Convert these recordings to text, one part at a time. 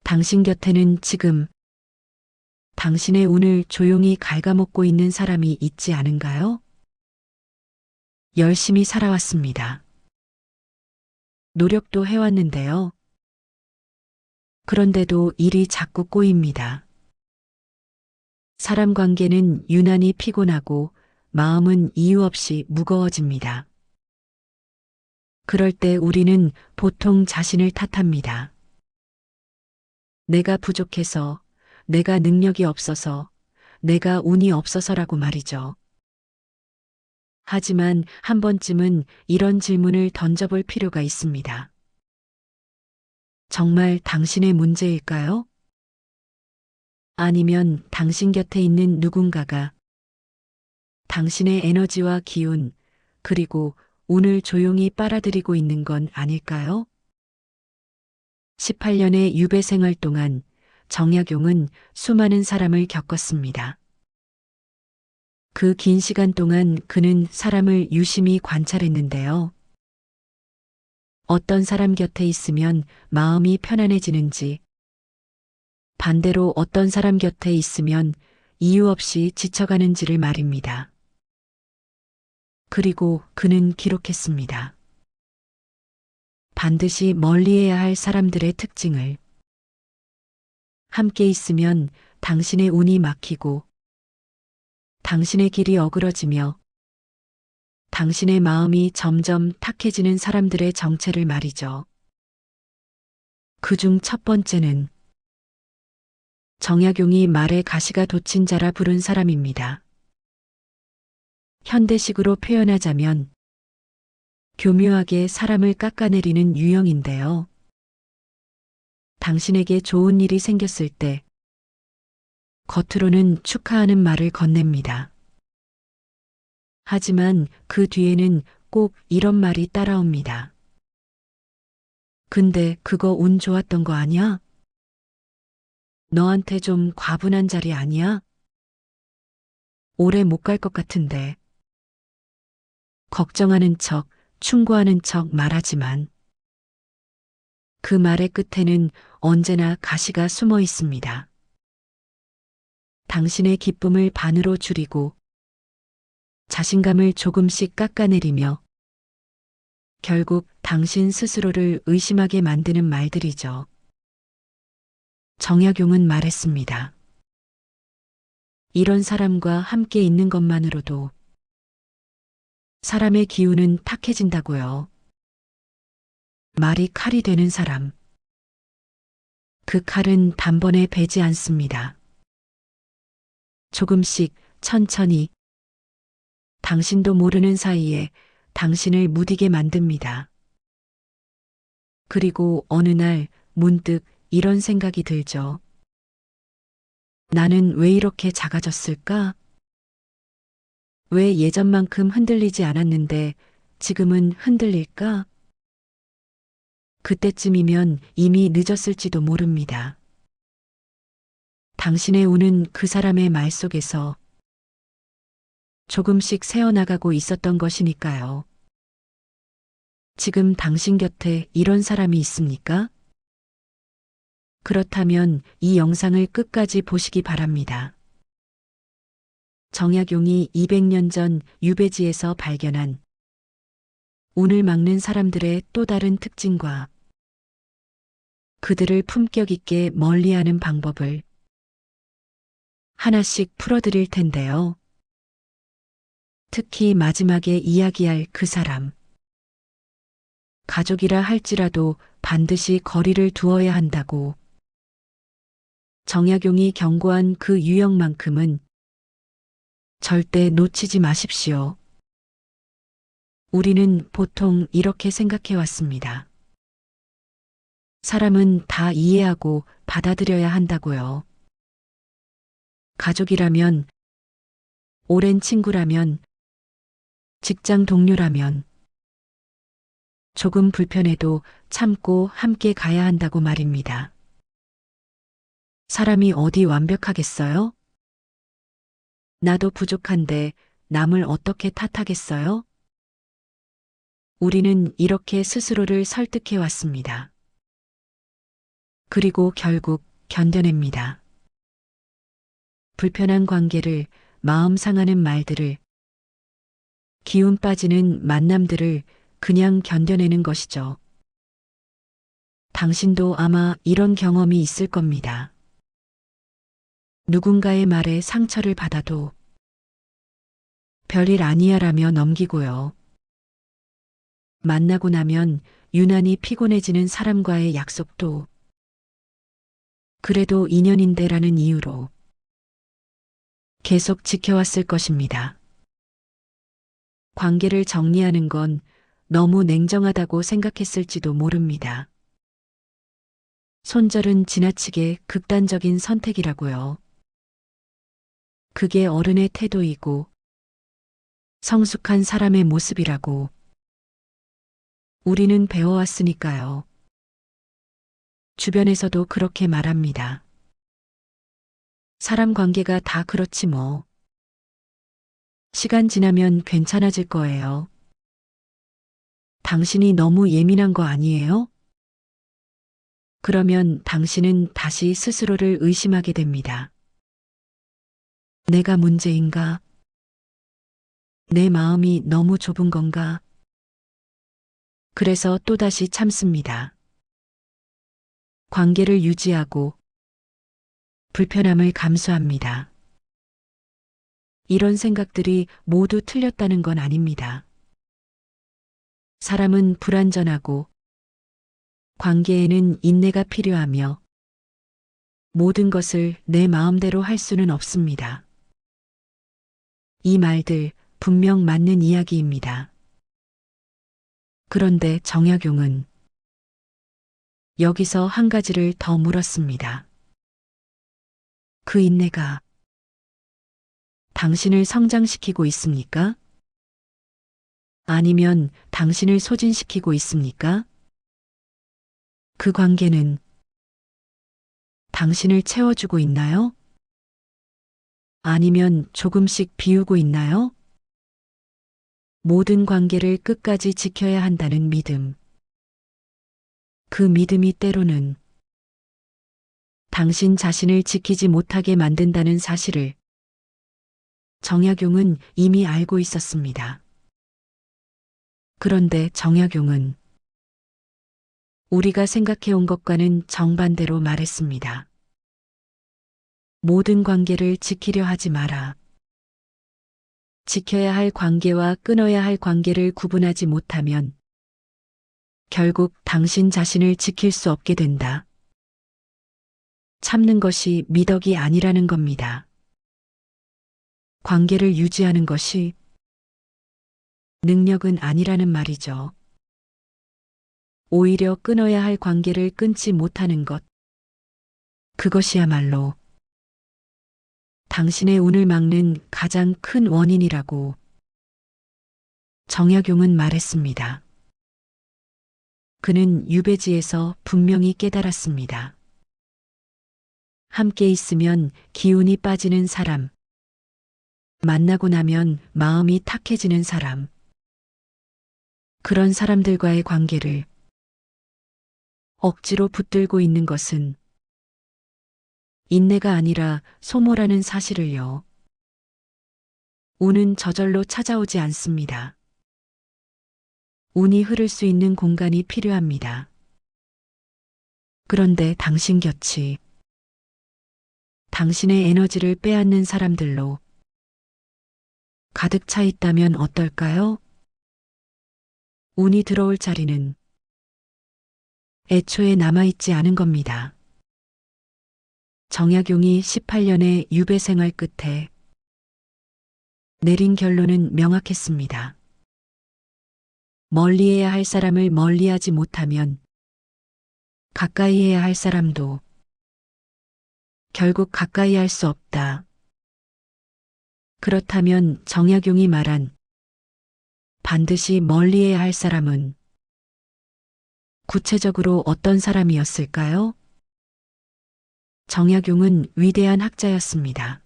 당신 곁에는 지금 당신의 운을 조용히 갉아먹고 있는 사람이 있지 않은가요? 열심히 살아왔습니다. 노력도 해왔는데요. 그런데도 일이 자꾸 꼬입니다. 사람 관계는 유난히 피곤하고 마음은 이유 없이 무거워집니다. 그럴 때 우리는 보통 자신을 탓합니다. 내가 부족해서, 내가 능력이 없어서, 내가 운이 없어서라고 말이죠. 하지만 한 번쯤은 이런 질문을 던져볼 필요가 있습니다. 정말 당신의 문제일까요? 아니면 당신 곁에 있는 누군가가 당신의 에너지와 기운, 그리고 운을 조용히 빨아들이고 있는 건 아닐까요? 18년의 유배 생활 동안 정약용은 수많은 사람을 겪었습니다. 그 긴 시간 동안 그는 사람을 유심히 관찰했는데요. 어떤 사람 곁에 있으면 마음이 편안해지는지, 반대로 어떤 사람 곁에 있으면 이유 없이 지쳐가는지를 말입니다. 그리고 그는 기록했습니다. 반드시 멀리해야 할 사람들의 특징을. 함께 있으면 당신의 운이 막히고 당신의 길이 어그러지며 당신의 마음이 점점 탁해지는 사람들의 정체를 말이죠. 그중 첫 번째는 정약용이 말에 가시가 돋친 자라 부른 사람입니다. 현대식으로 표현하자면 교묘하게 사람을 깎아내리는 유형인데요. 당신에게 좋은 일이 생겼을 때 겉으로는 축하하는 말을 건넵니다. 하지만 그 뒤에는 꼭 이런 말이 따라옵니다. 근데 그거 운 좋았던 거 아니야? 너한테 좀 과분한 자리 아니야? 오래 못 갈 것 같은데. 걱정하는 척, 충고하는 척 말하지만 그 말의 끝에는 언제나 가시가 숨어 있습니다. 당신의 기쁨을 반으로 줄이고 자신감을 조금씩 깎아내리며 결국 당신 스스로를 의심하게 만드는 말들이죠. 정약용은 말했습니다. 이런 사람과 함께 있는 것만으로도 사람의 기운은 탁해진다고요. 말이 칼이 되는 사람. 그 칼은 단번에 베지 않습니다. 조금씩 천천히 당신도 모르는 사이에 당신을 무디게 만듭니다. 그리고 어느 날 문득 이런 생각이 들죠. 나는 왜 이렇게 작아졌을까? 왜 예전만큼 흔들리지 않았는데 지금은 흔들릴까? 그때쯤이면 이미 늦었을지도 모릅니다. 당신의 운은 그 사람의 말 속에서 조금씩 새어나가고 있었던 것이니까요. 지금 당신 곁에 이런 사람이 있습니까? 그렇다면 이 영상을 끝까지 보시기 바랍니다. 정약용이 200년 전 유배지에서 발견한 운을 막는 사람들의 또 다른 특징과 그들을 품격 있게 멀리하는 방법을 하나씩 풀어드릴 텐데요. 특히 마지막에 이야기할 그 사람. 가족이라 할지라도 반드시 거리를 두어야 한다고. 정약용이 경고한 그 유형만큼은 절대 놓치지 마십시오. 우리는 보통 이렇게 생각해 왔습니다. 사람은 다 이해하고 받아들여야 한다고요. 가족이라면, 오랜 친구라면, 직장 동료라면, 조금 불편해도 참고 함께 가야 한다고 말입니다. 사람이 어디 완벽하겠어요? 나도 부족한데 남을 어떻게 탓하겠어요? 우리는 이렇게 스스로를 설득해 왔습니다. 그리고 결국 견뎌냅니다. 불편한 관계를, 마음 상하는 말들을, 기운 빠지는 만남들을 그냥 견뎌내는 것이죠. 당신도 아마 이런 경험이 있을 겁니다. 누군가의 말에 상처를 받아도 별일 아니야라며 넘기고요. 만나고 나면 유난히 피곤해지는 사람과의 약속도 그래도 인연인데라는 이유로 계속 지켜왔을 것입니다. 관계를 정리하는 건 너무 냉정하다고 생각했을지도 모릅니다. 손절은 지나치게 극단적인 선택이라고요. 그게 어른의 태도이고 성숙한 사람의 모습이라고 우리는 배워왔으니까요. 주변에서도 그렇게 말합니다. 사람 관계가 다 그렇지 뭐. 시간 지나면 괜찮아질 거예요. 당신이 너무 예민한 거 아니에요? 그러면 당신은 다시 스스로를 의심하게 됩니다. 내가 문제인가? 내 마음이 너무 좁은 건가? 그래서 또다시 참습니다. 관계를 유지하고 불편함을 감수합니다. 이런 생각들이 모두 틀렸다는 건 아닙니다. 사람은 불완전하고 관계에는 인내가 필요하며 모든 것을 내 마음대로 할 수는 없습니다. 이 말들 분명 맞는 이야기입니다. 그런데 정약용은 여기서 한 가지를 더 물었습니다. 그 인내가 당신을 성장시키고 있습니까? 아니면 당신을 소진시키고 있습니까? 그 관계는 당신을 채워주고 있나요? 아니면 조금씩 비우고 있나요? 모든 관계를 끝까지 지켜야 한다는 믿음. 그 믿음이 때로는 당신 자신을 지키지 못하게 만든다는 사실을 정약용은 이미 알고 있었습니다. 그런데 정약용은 우리가 생각해온 것과는 정반대로 말했습니다. 모든 관계를 지키려 하지 마라. 지켜야 할 관계와 끊어야 할 관계를 구분하지 못하면 결국 당신 자신을 지킬 수 없게 된다. 참는 것이 미덕이 아니라는 겁니다. 관계를 유지하는 것이 능력은 아니라는 말이죠. 오히려 끊어야 할 관계를 끊지 못하는 것. 그것이야말로 당신의 운을 막는 가장 큰 원인이라고 정약용은 말했습니다. 그는 유배지에서 분명히 깨달았습니다. 함께 있으면 기운이 빠지는 사람, 만나고 나면 마음이 탁해지는 사람, 그런 사람들과의 관계를 억지로 붙들고 있는 것은 인내가 아니라 소모라는 사실을요. 운은 저절로 찾아오지 않습니다. 운이 흐를 수 있는 공간이 필요합니다. 그런데 당신 곁이 당신의 에너지를 빼앗는 사람들로 가득 차 있다면 어떨까요? 운이 들어올 자리는 애초에 남아있지 않은 겁니다. 정약용이 18년의 유배 생활 끝에 내린 결론은 명확했습니다. 멀리해야 할 사람을 멀리하지 못하면 가까이 해야 할 사람도 결국 가까이 할 수 없다. 그렇다면 정약용이 말한 반드시 멀리해야 할 사람은 구체적으로 어떤 사람이었을까요? 정약용은 위대한 학자였습니다.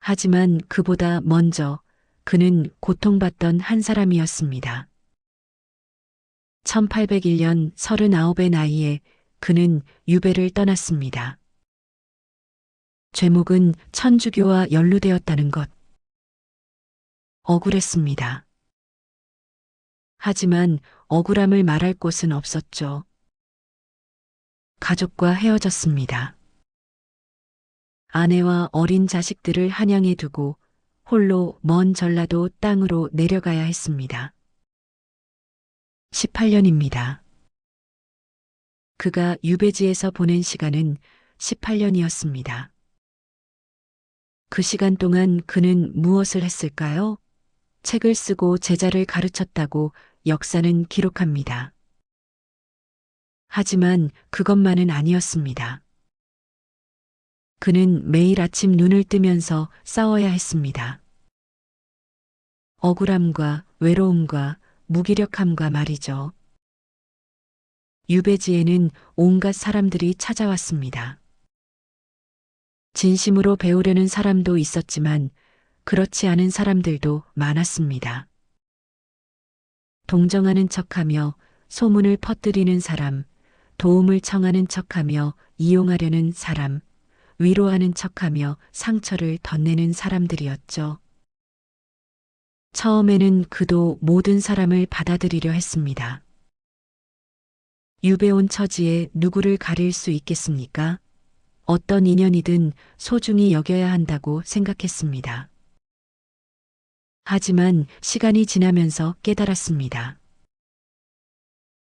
하지만 그보다 먼저 그는 고통받던 한 사람이었습니다. 1801년 39의 나이에 그는 유배를 떠났습니다. 죄목은 천주교와 연루되었다는 것. 억울했습니다. 하지만 억울함을 말할 곳은 없었죠. 가족과 헤어졌습니다. 아내와 어린 자식들을 한양에 두고 홀로 먼 전라도 땅으로 내려가야 했습니다. 18년입니다. 그가 유배지에서 보낸 시간은 18년이었습니다. 그 시간 동안 그는 무엇을 했을까요? 책을 쓰고 제자를 가르쳤다고 역사는 기록합니다. 하지만 그것만은 아니었습니다. 그는 매일 아침 눈을 뜨면서 싸워야 했습니다. 억울함과 외로움과 무기력함과 말이죠. 유배지에는 온갖 사람들이 찾아왔습니다. 진심으로 배우려는 사람도 있었지만 그렇지 않은 사람들도 많았습니다. 동정하는 척하며 소문을 퍼뜨리는 사람, 도움을 청하는 척하며 이용하려는 사람, 위로하는 척하며 상처를 덧내는 사람들이었죠. 처음에는 그도 모든 사람을 받아들이려 했습니다. 유배 온 처지에 누구를 가릴 수 있겠습니까? 어떤 인연이든 소중히 여겨야 한다고 생각했습니다. 하지만 시간이 지나면서 깨달았습니다.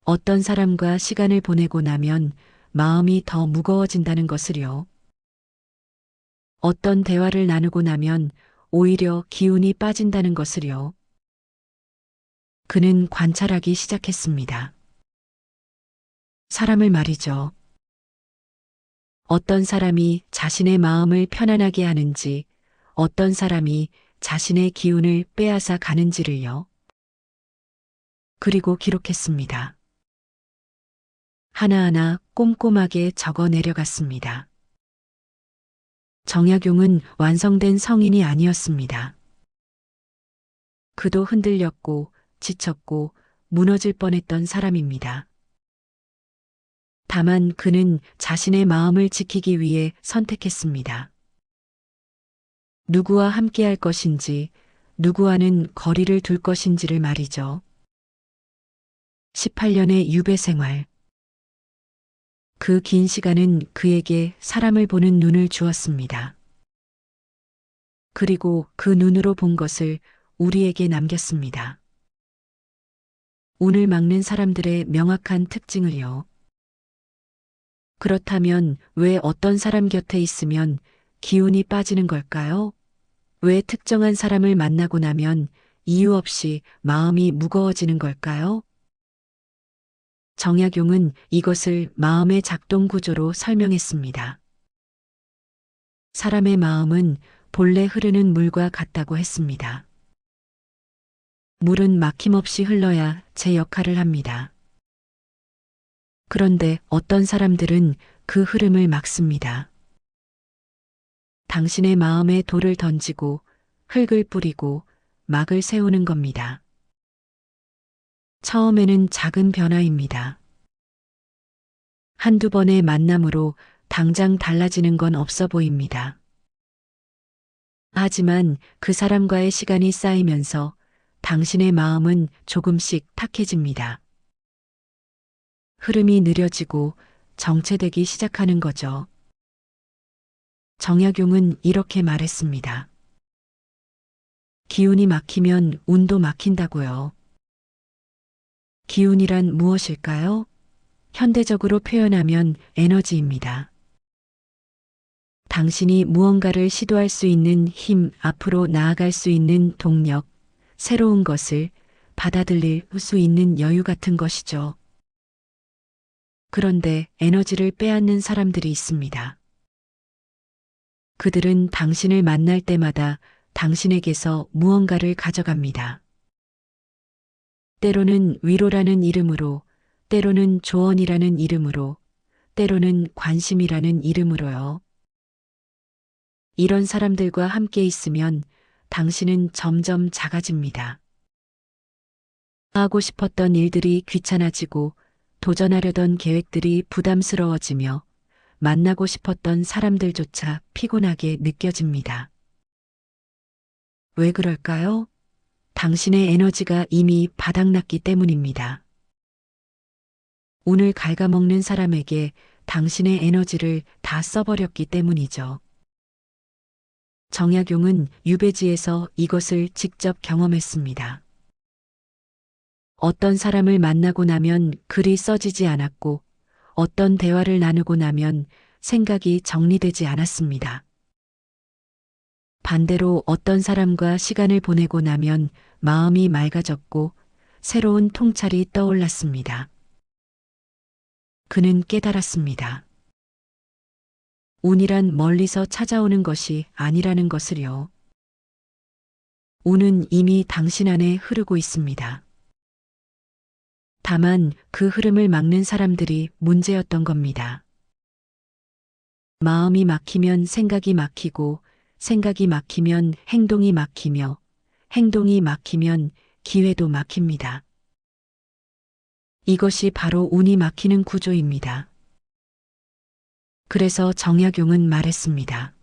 어떤 사람과 시간을 보내고 나면 마음이 더 무거워진다는 것을요. 어떤 대화를 나누고 나면 오히려 기운이 빠진다는 것을요. 그는 관찰하기 시작했습니다. 사람을 말이죠. 어떤 사람이 자신의 마음을 편안하게 하는지, 어떤 사람이 자신의 기운을 빼앗아 가는지를요. 그리고 기록했습니다. 하나하나 꼼꼼하게 적어 내려갔습니다. 정약용은 완성된 성인이 아니었습니다. 그도 흔들렸고 지쳤고 무너질 뻔했던 사람입니다. 다만 그는 자신의 마음을 지키기 위해 선택했습니다. 누구와 함께할 것인지, 누구와는 거리를 둘 것인지를 말이죠. 18년의 유배 생활. 그 긴 시간은 그에게 사람을 보는 눈을 주었습니다. 그리고 그 눈으로 본 것을 우리에게 남겼습니다. 운을 막는 사람들의 명확한 특징을요. 그렇다면 왜 어떤 사람 곁에 있으면 기운이 빠지는 걸까요? 왜 특정한 사람을 만나고 나면 이유 없이 마음이 무거워지는 걸까요? 정약용은 이것을 마음의 작동 구조로 설명했습니다. 사람의 마음은 본래 흐르는 물과 같다고 했습니다. 물은 막힘없이 흘러야 제 역할을 합니다. 그런데 어떤 사람들은 그 흐름을 막습니다. 당신의 마음에 돌을 던지고 흙을 뿌리고 막을 세우는 겁니다. 처음에는 작은 변화입니다. 한두 번의 만남으로 당장 달라지는 건 없어 보입니다. 하지만 그 사람과의 시간이 쌓이면서 당신의 마음은 조금씩 탁해집니다. 흐름이 느려지고 정체되기 시작하는 거죠. 정약용은 이렇게 말했습니다. 기운이 막히면 운도 막힌다고요. 기운이란 무엇일까요? 현대적으로 표현하면 에너지입니다. 당신이 무언가를 시도할 수 있는 힘, 앞으로 나아갈 수 있는 동력, 새로운 것을 받아들일 수 있는 여유 같은 것이죠. 그런데 에너지를 빼앗는 사람들이 있습니다. 그들은 당신을 만날 때마다 당신에게서 무언가를 가져갑니다. 때로는 위로라는 이름으로, 때로는 조언이라는 이름으로, 때로는 관심이라는 이름으로요. 이런 사람들과 함께 있으면 당신은 점점 작아집니다. 하고 싶었던 일들이 귀찮아지고 도전하려던 계획들이 부담스러워지며 만나고 싶었던 사람들조차 피곤하게 느껴집니다. 왜 그럴까요? 당신의 에너지가 이미 바닥났기 때문입니다. 오늘 갉아먹는 사람에게 당신의 에너지를 다 써버렸기 때문이죠. 정약용은 유배지에서 이것을 직접 경험했습니다. 어떤 사람을 만나고 나면 글이 써지지 않았고 어떤 대화를 나누고 나면 생각이 정리되지 않았습니다. 반대로 어떤 사람과 시간을 보내고 나면 마음이 맑아졌고 새로운 통찰이 떠올랐습니다. 그는 깨달았습니다. 운이란 멀리서 찾아오는 것이 아니라는 것을요. 운은 이미 당신 안에 흐르고 있습니다. 다만 그 흐름을 막는 사람들이 문제였던 겁니다. 마음이 막히면 생각이 막히고 생각이 막히면 행동이 막히며 행동이 막히면 기회도 막힙니다. 이것이 바로 운이 막히는 구조입니다. 그래서 정약용은 말했습니다.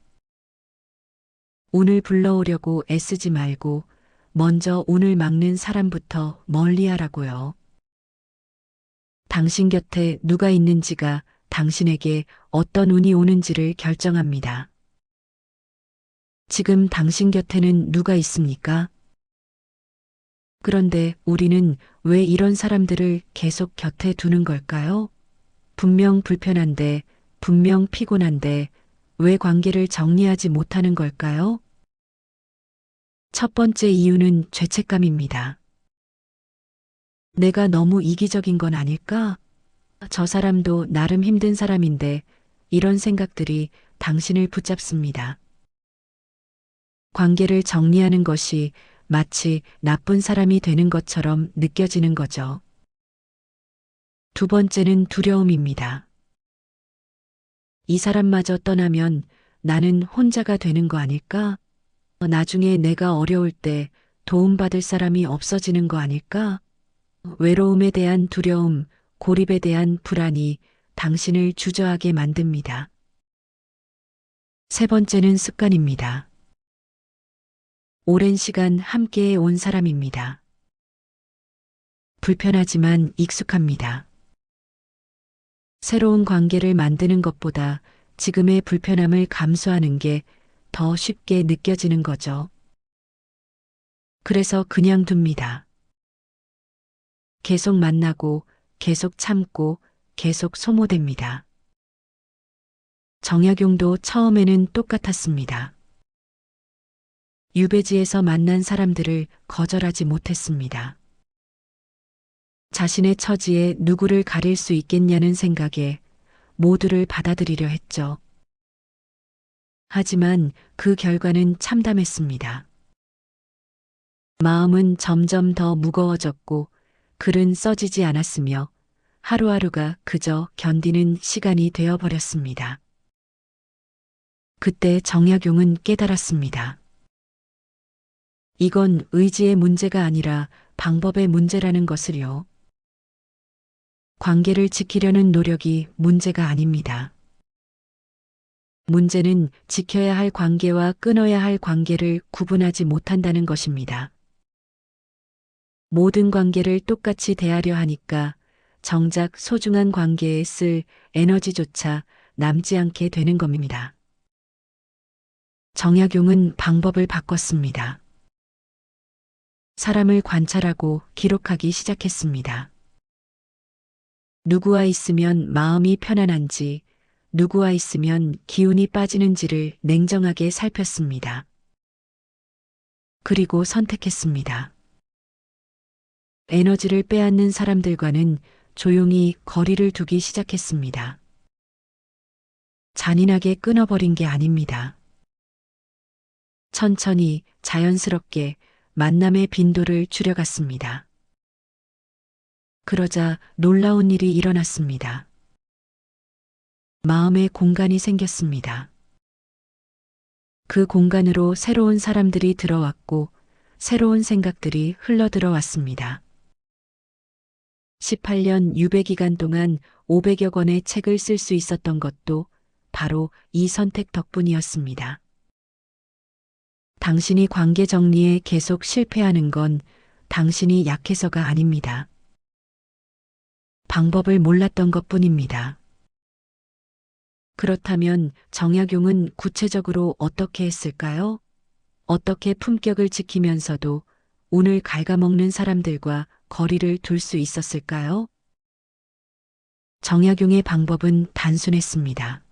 운을 불러오려고 애쓰지 말고 먼저 운을 막는 사람부터 멀리하라고요. 당신 곁에 누가 있는지가 당신에게 어떤 운이 오는지를 결정합니다. 지금 당신 곁에는 누가 있습니까? 그런데 우리는 왜 이런 사람들을 계속 곁에 두는 걸까요? 분명 불편한데, 분명 피곤한데, 왜 관계를 정리하지 못하는 걸까요? 첫 번째 이유는 죄책감입니다. 내가 너무 이기적인 건 아닐까? 저 사람도 나름 힘든 사람인데, 이런 생각들이 당신을 붙잡습니다. 관계를 정리하는 것이 마치 나쁜 사람이 되는 것처럼 느껴지는 거죠. 두 번째는 두려움입니다. 이 사람마저 떠나면 나는 혼자가 되는 거 아닐까? 나중에 내가 어려울 때 도움받을 사람이 없어지는 거 아닐까? 외로움에 대한 두려움, 고립에 대한 불안이 당신을 주저하게 만듭니다. 세 번째는 습관입니다. 오랜 시간 함께해 온 사람입니다. 불편하지만 익숙합니다. 새로운 관계를 만드는 것보다 지금의 불편함을 감수하는 게 더 쉽게 느껴지는 거죠. 그래서 그냥 둡니다. 계속 만나고, 계속 참고, 계속 소모됩니다. 정약용도 처음에는 똑같았습니다. 유배지에서 만난 사람들을 거절하지 못했습니다. 자신의 처지에 누구를 가릴 수 있겠냐는 생각에 모두를 받아들이려 했죠. 하지만 그 결과는 참담했습니다. 마음은 점점 더 무거워졌고 글은 써지지 않았으며 하루하루가 그저 견디는 시간이 되어버렸습니다. 그때 정약용은 깨달았습니다. 이건 의지의 문제가 아니라 방법의 문제라는 것을요. 관계를 지키려는 노력이 문제가 아닙니다. 문제는 지켜야 할 관계와 끊어야 할 관계를 구분하지 못한다는 것입니다. 모든 관계를 똑같이 대하려 하니까 정작 소중한 관계에 쓸 에너지조차 남지 않게 되는 겁니다. 정약용은 방법을 바꿨습니다. 사람을 관찰하고 기록하기 시작했습니다. 누구와 있으면 마음이 편안한지, 누구와 있으면 기운이 빠지는지를 냉정하게 살폈습니다. 그리고 선택했습니다. 에너지를 빼앗는 사람들과는 조용히 거리를 두기 시작했습니다. 잔인하게 끊어버린 게 아닙니다. 천천히 자연스럽게 만남의 빈도를 줄여갔습니다. 그러자 놀라운 일이 일어났습니다. 마음의 공간이 생겼습니다. 그 공간으로 새로운 사람들이 들어왔고 새로운 생각들이 흘러들어왔습니다. 18년 유배 기간 동안 500여 권의 책을 쓸 수 있었던 것도 바로 이 선택 덕분이었습니다. 당신이 관계 정리에 계속 실패하는 건 당신이 약해서가 아닙니다. 방법을 몰랐던 것뿐입니다. 그렇다면 정약용은 구체적으로 어떻게 했을까요? 어떻게 품격을 지키면서도 운을 갉아먹는 사람들과 거리를 둘 수 있었을까요? 정약용의 방법은 단순했습니다.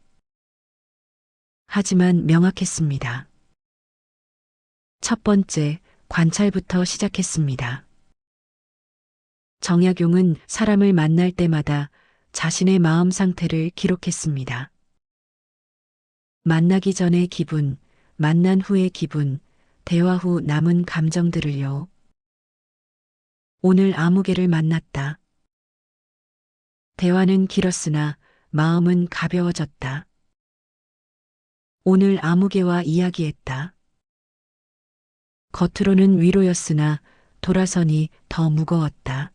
하지만 명확했습니다. 첫 번째, 관찰부터 시작했습니다. 정약용은 사람을 만날 때마다 자신의 마음 상태를 기록했습니다. 만나기 전의 기분, 만난 후의 기분, 대화 후 남은 감정들을요. 오늘 아무개를 만났다. 대화는 길었으나 마음은 가벼워졌다. 오늘 아무개와 이야기했다. 겉으로는 위로였으나 돌아서니 더 무거웠다.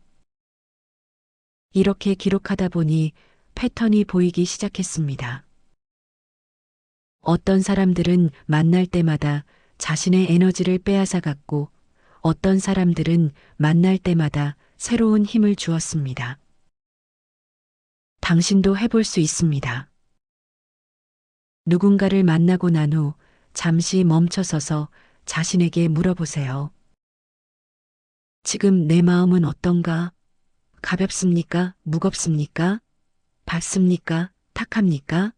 이렇게 기록하다 보니 패턴이 보이기 시작했습니다. 어떤 사람들은 만날 때마다 자신의 에너지를 빼앗아 갔고 어떤 사람들은 만날 때마다 새로운 힘을 주었습니다. 당신도 해볼 수 있습니다. 누군가를 만나고 난 후 잠시 멈춰서서 자신에게 물어보세요. 지금 내 마음은 어떤가? 가볍습니까? 무겁습니까? 밝습니까? 탁합니까?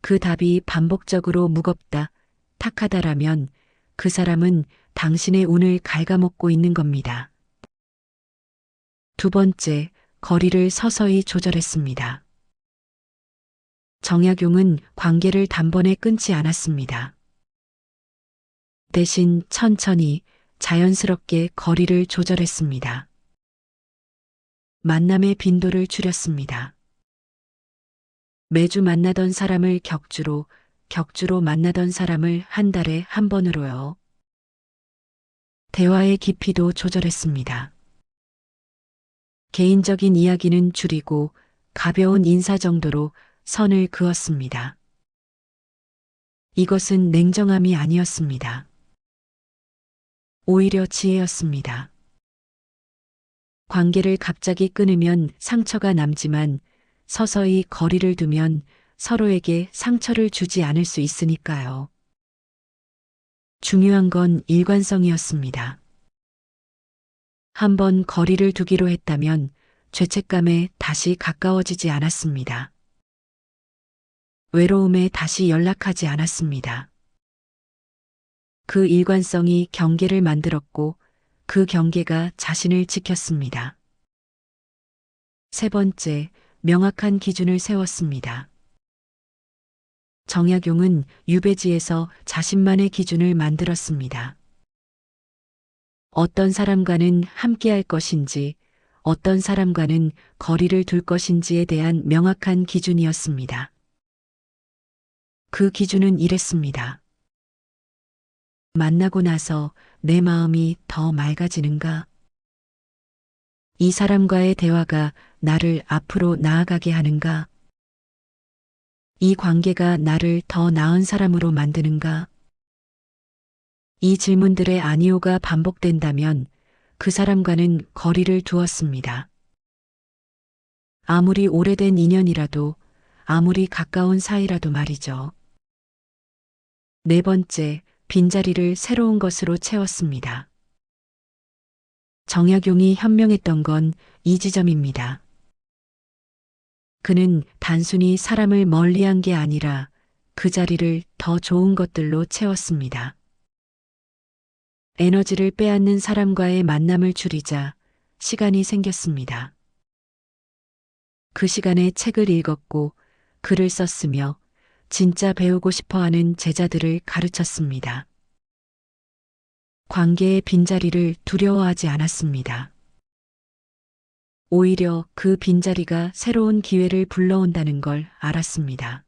그 답이 반복적으로 무겁다, 탁하다라면 그 사람은 당신의 운을 갉아먹고 있는 겁니다. 두 번째, 거리를 서서히 조절했습니다. 정약용은 관계를 단번에 끊지 않았습니다. 대신 천천히 자연스럽게 거리를 조절했습니다. 만남의 빈도를 줄였습니다. 매주 만나던 사람을 격주로, 격주로 만나던 사람을 한 달에 한 번으로요. 대화의 깊이도 조절했습니다. 개인적인 이야기는 줄이고 가벼운 인사 정도로 선을 그었습니다. 이것은 냉정함이 아니었습니다. 오히려 지혜였습니다. 관계를 갑자기 끊으면 상처가 남지만 서서히 거리를 두면 서로에게 상처를 주지 않을 수 있으니까요. 중요한 건 일관성이었습니다. 한번 거리를 두기로 했다면 죄책감에 다시 가까워지지 않았습니다. 외로움에 다시 연락하지 않았습니다. 그 일관성이 경계를 만들었고 그 경계가 자신을 지켰습니다. 세 번째, 명확한 기준을 세웠습니다. 정약용은 유배지에서 자신만의 기준을 만들었습니다. 어떤 사람과는 함께할 것인지, 어떤 사람과는 거리를 둘 것인지에 대한 명확한 기준이었습니다. 그 기준은 이랬습니다. 만나고 나서 내 마음이 더 맑아지는가? 이 사람과의 대화가 나를 앞으로 나아가게 하는가? 이 관계가 나를 더 나은 사람으로 만드는가? 이 질문들의 아니오가 반복된다면 그 사람과는 거리를 두었습니다. 아무리 오래된 인연이라도, 아무리 가까운 사이라도 말이죠. 네 번째, 빈자리를 새로운 것으로 채웠습니다. 정약용이 현명했던 건 이 지점입니다. 그는 단순히 사람을 멀리한 게 아니라 그 자리를 더 좋은 것들로 채웠습니다. 에너지를 빼앗는 사람과의 만남을 줄이자 시간이 생겼습니다. 그 시간에 책을 읽었고 글을 썼으며 진짜 배우고 싶어 하는 제자들을 가르쳤습니다. 관계의 빈자리를 두려워하지 않았습니다. 오히려 그 빈자리가 새로운 기회를 불러온다는 걸 알았습니다.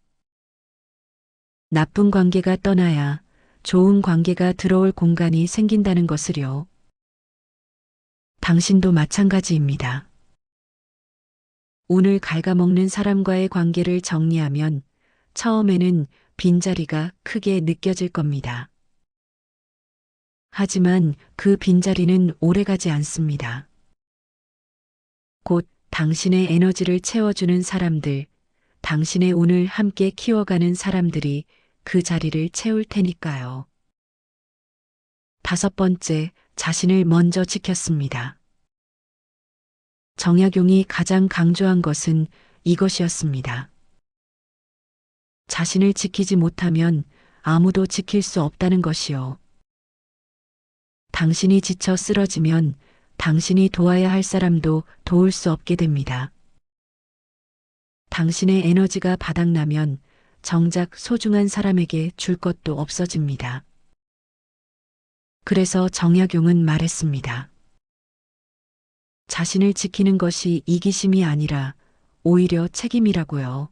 나쁜 관계가 떠나야 좋은 관계가 들어올 공간이 생긴다는 것을요. 당신도 마찬가지입니다. 오늘 갉아먹는 사람과의 관계를 정리하면 처음에는 빈자리가 크게 느껴질 겁니다. 하지만 그 빈자리는 오래가지 않습니다. 곧 당신의 에너지를 채워주는 사람들, 당신의 운을 함께 키워가는 사람들이 그 자리를 채울 테니까요. 5번째, 자신을 먼저 지켰습니다. 정약용이 가장 강조한 것은 이것이었습니다. 자신을 지키지 못하면 아무도 지킬 수 없다는 것이요. 당신이 지쳐 쓰러지면 당신이 도와야 할 사람도 도울 수 없게 됩니다. 당신의 에너지가 바닥나면 정작 소중한 사람에게 줄 것도 없어집니다. 그래서 정약용은 말했습니다. 자신을 지키는 것이 이기심이 아니라 오히려 책임이라고요.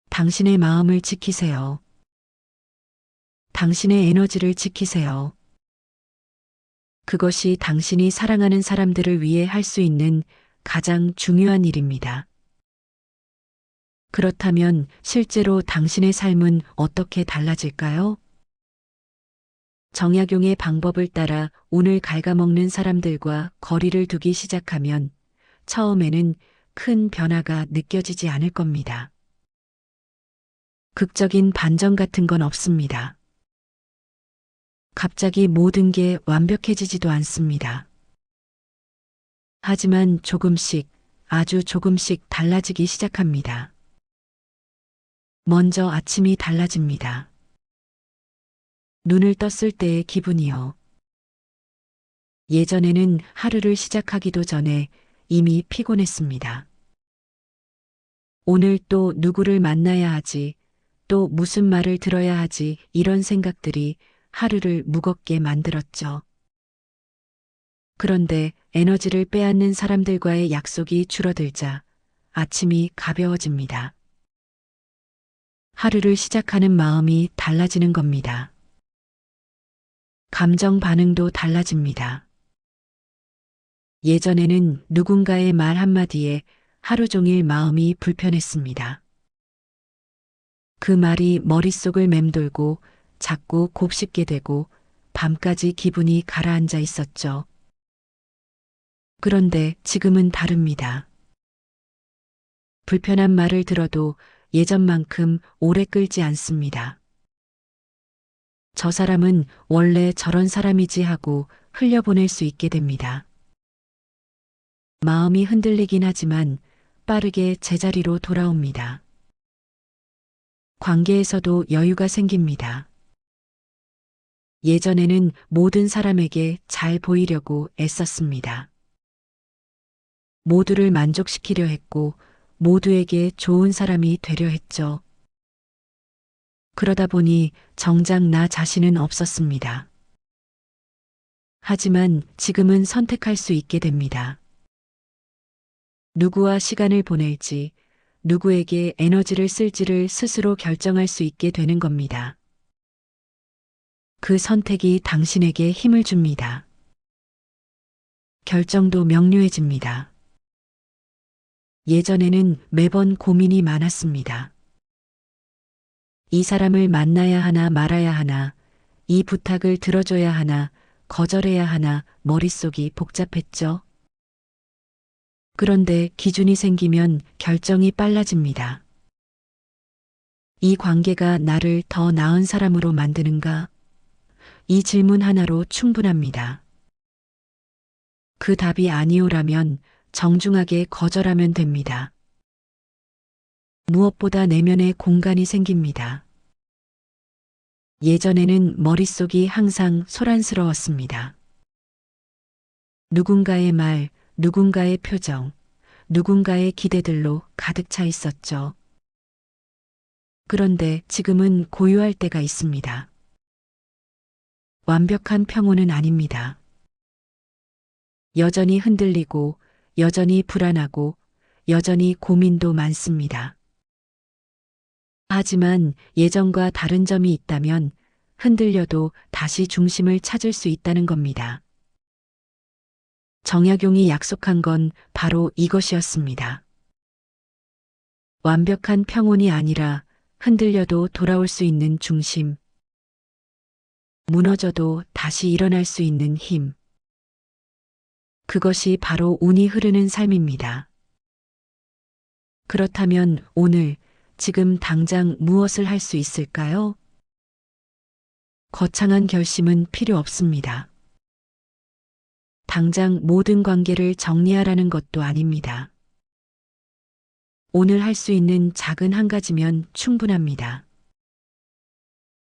당신의 마음을 지키세요. 당신의 에너지를 지키세요. 그것이 당신이 사랑하는 사람들을 위해 할 수 있는 가장 중요한 일입니다. 그렇다면 실제로 당신의 삶은 어떻게 달라질까요? 정약용의 방법을 따라 오늘 갉아먹는 사람들과 거리를 두기 시작하면 처음에는 큰 변화가 느껴지지 않을 겁니다. 극적인 반전 같은 건 없습니다. 갑자기 모든 게 완벽해지지도 않습니다. 하지만 조금씩, 아주 조금씩 달라지기 시작합니다. 먼저 아침이 달라집니다. 눈을 떴을 때의 기분이요. 예전에는 하루를 시작하기도 전에 이미 피곤했습니다. 오늘 또 누구를 만나야 하지, 또 무슨 말을 들어야 하지, 이런 생각들이 하루를 무겁게 만들었죠. 그런데 에너지를 빼앗는 사람들과의 약속이 줄어들자 아침이 가벼워집니다. 하루를 시작하는 마음이 달라지는 겁니다. 감정 반응도 달라집니다. 예전에는 누군가의 말 한마디에 하루 종일 마음이 불편했습니다. 그 말이 머릿속을 맴돌고 자꾸 곱씹게 되고 밤까지 기분이 가라앉아 있었죠. 그런데 지금은 다릅니다. 불편한 말을 들어도 예전만큼 오래 끌지 않습니다. 저 사람은 원래 저런 사람이지 하고 흘려보낼 수 있게 됩니다. 마음이 흔들리긴 하지만 빠르게 제자리로 돌아옵니다. 관계에서도 여유가 생깁니다. 예전에는 모든 사람에게 잘 보이려고 애썼습니다. 모두를 만족시키려 했고 모두에게 좋은 사람이 되려 했죠. 그러다 보니 정작 나 자신은 없었습니다. 하지만 지금은 선택할 수 있게 됩니다. 누구와 시간을 보낼지, 누구에게 에너지를 쓸지를 스스로 결정할 수 있게 되는 겁니다. 그 선택이 당신에게 힘을 줍니다. 결정도 명료해집니다. 예전에는 매번 고민이 많았습니다. 이 사람을 만나야 하나 말아야 하나, 이 부탁을 들어줘야 하나, 거절해야 하나, 머릿속이 복잡했죠. 그런데 기준이 생기면 결정이 빨라집니다. 이 관계가 나를 더 나은 사람으로 만드는가? 이 질문 하나로 충분합니다. 그 답이 아니오라면 정중하게 거절하면 됩니다. 무엇보다 내면에 공간이 생깁니다. 예전에는 머릿속이 항상 소란스러웠습니다. 누군가의 말, 누군가의 표정, 누군가의 기대들로 가득 차 있었죠. 그런데 지금은 고요할 때가 있습니다. 완벽한 평온은 아닙니다. 여전히 흔들리고, 여전히 불안하고, 여전히 고민도 많습니다. 하지만 예전과 다른 점이 있다면 흔들려도 다시 중심을 찾을 수 있다는 겁니다. 정약용이 약속한 건 바로 이것이었습니다. 완벽한 평온이 아니라 흔들려도 돌아올 수 있는 중심, 무너져도 다시 일어날 수 있는 힘. 그것이 바로 운이 흐르는 삶입니다. 그렇다면 오늘, 지금 당장 무엇을 할 수 있을까요? 거창한 결심은 필요 없습니다. 당장 모든 관계를 정리하라는 것도 아닙니다. 오늘 할 수 있는 작은 한 가지면 충분합니다.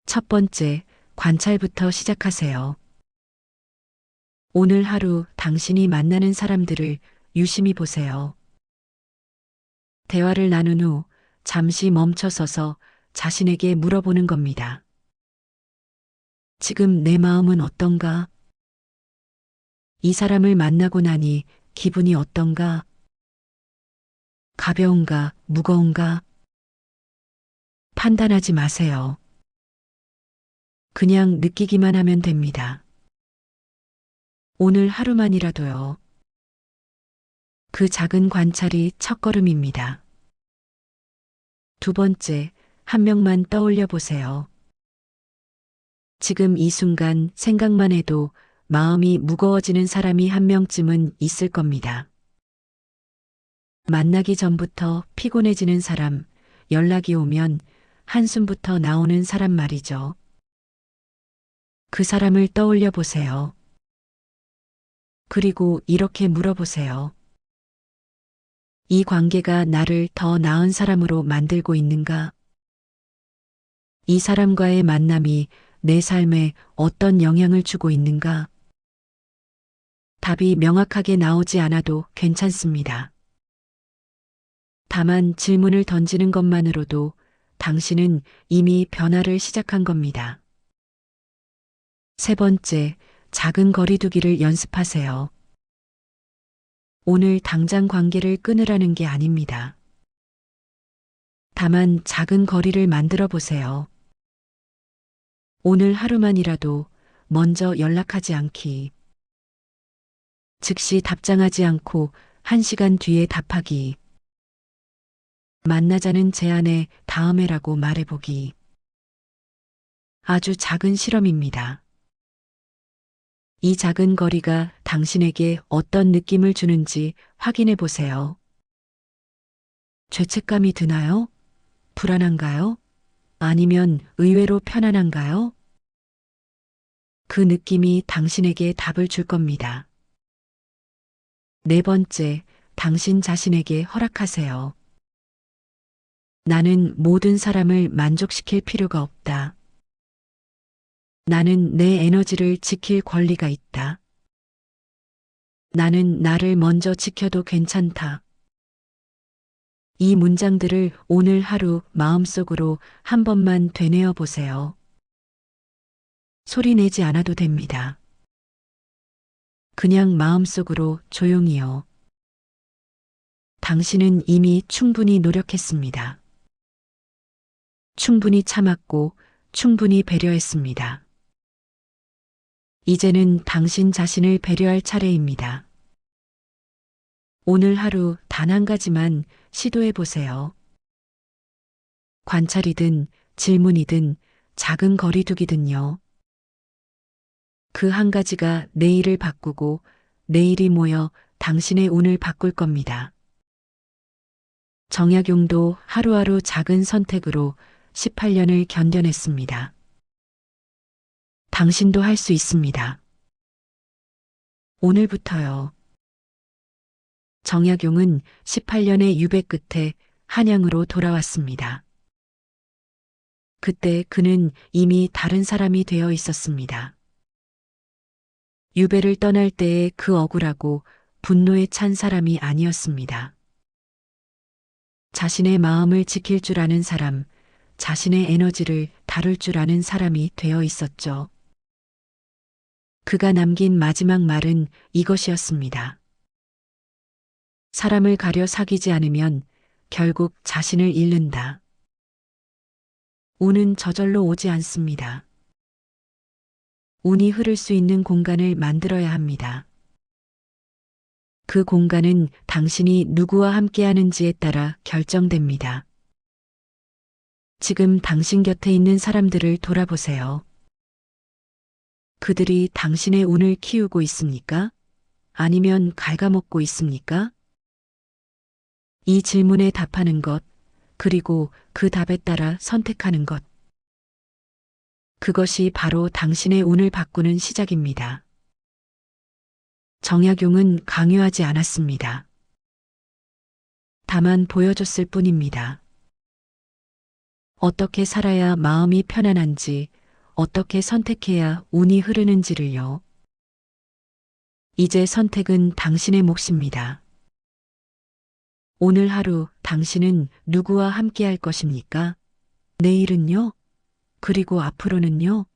첫 번째, 관찰부터 시작하세요. 오늘 하루 당신이 만나는 사람들을 유심히 보세요. 대화를 나눈 후 잠시 멈춰서서 자신에게 물어보는 겁니다. 지금 내 마음은 어떤가? 이 사람을 만나고 나니 기분이 어떤가? 가벼운가, 무거운가? 판단하지 마세요. 그냥 느끼기만 하면 됩니다. 오늘 하루만이라도요. 그 작은 관찰이 첫걸음입니다. 두 번째, 한 명만 떠올려 보세요. 지금 이 순간 생각만 해도 마음이 무거워지는 사람이 한 명쯤은 있을 겁니다. 만나기 전부터 피곤해지는 사람, 연락이 오면 한숨부터 나오는 사람 말이죠. 그 사람을 떠올려 보세요. 그리고 이렇게 물어보세요. 이 관계가 나를 더 나은 사람으로 만들고 있는가? 이 사람과의 만남이 내 삶에 어떤 영향을 주고 있는가? 답이 명확하게 나오지 않아도 괜찮습니다. 다만 질문을 던지는 것만으로도 당신은 이미 변화를 시작한 겁니다. 세 번째, 작은 거리두기를 연습하세요. 오늘 당장 관계를 끊으라는 게 아닙니다. 다만 작은 거리를 만들어 보세요. 오늘 하루만이라도 먼저 연락하지 않기. 즉시 답장하지 않고 1시간 뒤에 답하기. 만나자는 제안에 다음에라고 말해보기. 아주 작은 실험입니다. 이 작은 거리가 당신에게 어떤 느낌을 주는지 확인해 보세요. 죄책감이 드나요? 불안한가요? 아니면 의외로 편안한가요? 그 느낌이 당신에게 답을 줄 겁니다. 네 번째, 당신 자신에게 허락하세요. 나는 모든 사람을 만족시킬 필요가 없다. 나는 내 에너지를 지킬 권리가 있다. 나는 나를 먼저 지켜도 괜찮다. 이 문장들을 오늘 하루 마음속으로 한 번만 되뇌어 보세요. 소리 내지 않아도 됩니다. 그냥 마음속으로 조용히요. 당신은 이미 충분히 노력했습니다. 충분히 참았고 충분히 배려했습니다. 이제는 당신 자신을 배려할 차례입니다. 오늘 하루 단 한 가지만 시도해 보세요. 관찰이든 질문이든 작은 거리두기든요. 그 한 가지가 내일을 바꾸고 내일이 모여 당신의 운을 바꿀 겁니다. 정약용도 하루하루 작은 선택으로 18년을 견뎌냈습니다. 당신도 할 수 있습니다. 오늘부터요. 정약용은 18년의 유배 끝에 한양으로 돌아왔습니다. 그때 그는 이미 다른 사람이 되어 있었습니다. 유배를 떠날 때의 그 억울하고 분노에 찬 사람이 아니었습니다. 자신의 마음을 지킬 줄 아는 사람, 자신의 에너지를 다룰 줄 아는 사람이 되어 있었죠. 그가 남긴 마지막 말은 이것이었습니다. 사람을 가려 사귀지 않으면 결국 자신을 잃는다. 운은 저절로 오지 않습니다. 운이 흐를 수 있는 공간을 만들어야 합니다. 그 공간은 당신이 누구와 함께 하는지에 따라 결정됩니다. 지금 당신 곁에 있는 사람들을 돌아보세요. 그들이 당신의 운을 키우고 있습니까? 아니면 갉아먹고 있습니까? 이 질문에 답하는 것, 그리고 그 답에 따라 선택하는 것. 그것이 바로 당신의 운을 바꾸는 시작입니다. 정약용은 강요하지 않았습니다. 다만 보여줬을 뿐입니다. 어떻게 살아야 마음이 편안한지, 어떻게 선택해야 운이 흐르는지를요. 이제 선택은 당신의 몫입니다. 오늘 하루 당신은 누구와 함께 할 것입니까? 내일은요? 그리고 앞으로는요?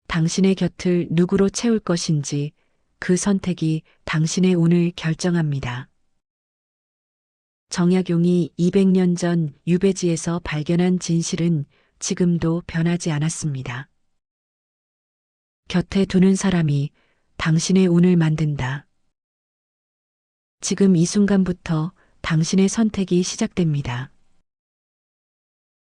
당신의 곁을 누구로 채울 것인지 그 선택이 당신의 운을 결정합니다. 정약용이 200년 전 유배지에서 발견한 진실은 지금도 변하지 않았습니다. 곁에 두는 사람이 당신의 운을 만든다. 지금 이 순간부터 당신의 선택이 시작됩니다.